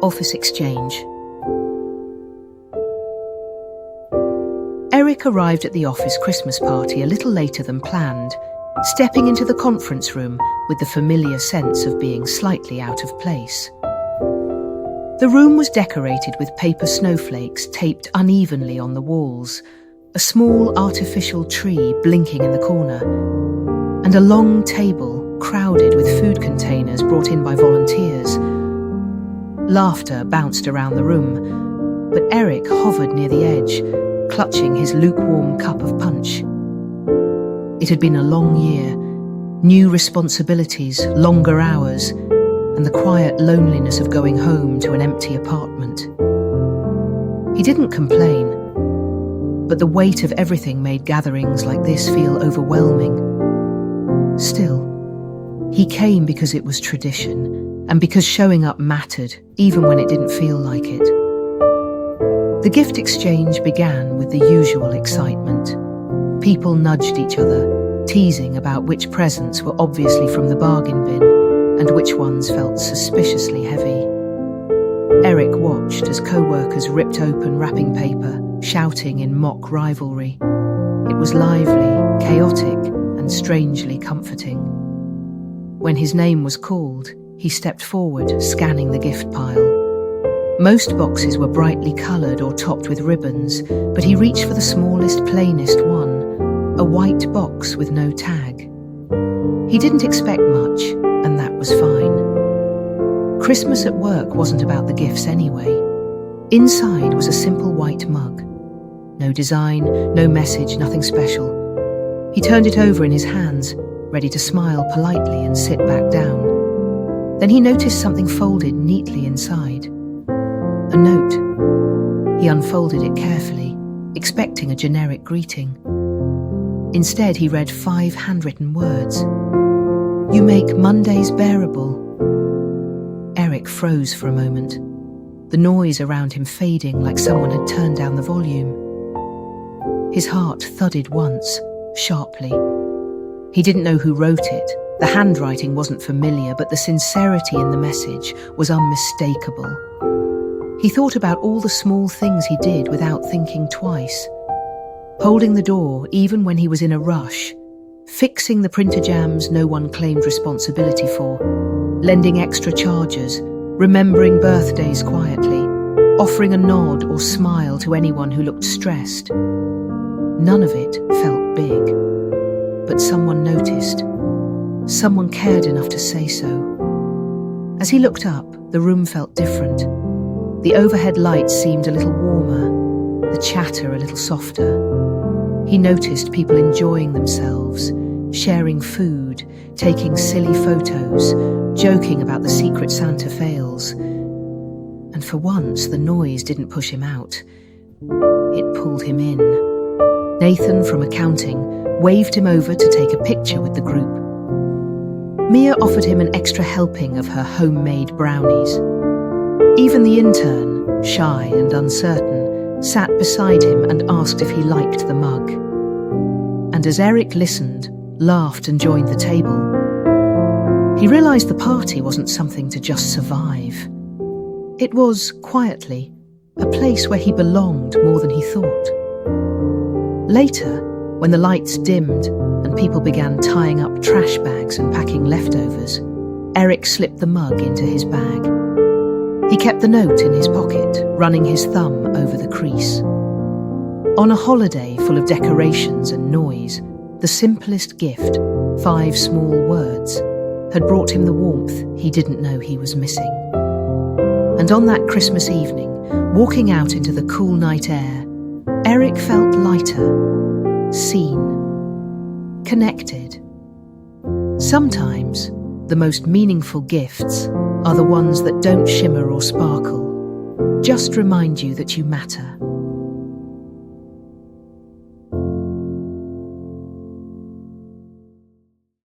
Office exchange. Eric arrived at the office Christmas party a little later than planned, stepping into the conference room with the familiar sense of being slightly out of place. The room was decorated with paper snowflakes taped unevenly on the walls, a small artificial tree blinking in the corner, and a long table crowded with food containers brought in by volunteers. Laughter bounced around the room, but Eric hovered near the edge, clutching his lukewarm cup of punch. It had been a long year, new responsibilities, longer hours, and the quiet loneliness of going home to an empty apartment. He didn't complain, but the weight of everything made gatherings like this feel overwhelming. Still, he came because it was tradition, and because showing up mattered, even when it didn't feel like it. The gift exchange began with the usual excitement. People nudged each other, teasing about which presents were obviously from the bargain bin and which ones felt suspiciously heavy. Eric watched as co-workers ripped open wrapping paper, shouting in mock rivalry. It was lively, chaotic, and strangely comforting. When his name was called, he stepped forward, scanning the gift pile. Most boxes were brightly coloured or topped with ribbons, but he reached for the smallest, plainest one, a white box with no tag. He didn't expect much, and that was fine. Christmas at work wasn't about the gifts anyway. Inside was a simple white mug. No design, no message, nothing special. He turned it over in his hands, ready to smile politely and sit back down. Then he noticed something folded neatly inside. A note. He unfolded it carefully, expecting a generic greeting. Instead, he read 5 handwritten words. "You make Mondays bearable." Eric froze for a moment, the noise around him fading like someone had turned down the volume. His heart thudded once, sharply. He didn't know who wrote it. The handwriting wasn't familiar, but the sincerity in the message was unmistakable. He thought about all the small things he did without thinking twice. Holding the door even when he was in a rush, fixing the printer jams no one claimed responsibility for, lending extra chargers, remembering birthdays quietly, offering a nod or smile to anyone who looked stressed. None of it felt big, but someone noticed. Someone cared enough to say so. As he looked up, the room felt different. The overhead lights seemed a little warmer, the chatter a little softer. He noticed people enjoying themselves, sharing food, taking silly photos, joking about the Secret Santa fails. And for once, the noise didn't push him out. It pulled him in. Nathan from accounting waved him over to take a picture with the group. Mia offered him an extra helping of her homemade brownies. Even the intern, shy and uncertain, sat beside him and asked if he liked the mug. And as Eric listened, laughed and joined the table, he realised the party wasn't something to just survive. It was, quietly, a place where he belonged more than he thought. Later, when the lights dimmed and people began tying up trash bags and packing leftovers, Eric slipped the mug into his bag. He kept the note in his pocket, running his thumb over the crease. On a holiday full of decorations and noise, the simplest gift, 5 small words, had brought him the warmth he didn't know he was missing. And on that Christmas evening, walking out into the cool night air, Eric felt lighter, seen, connected. Sometimes, the most meaningful gifts are the ones that don't shimmer or sparkle, just remind you that you matter.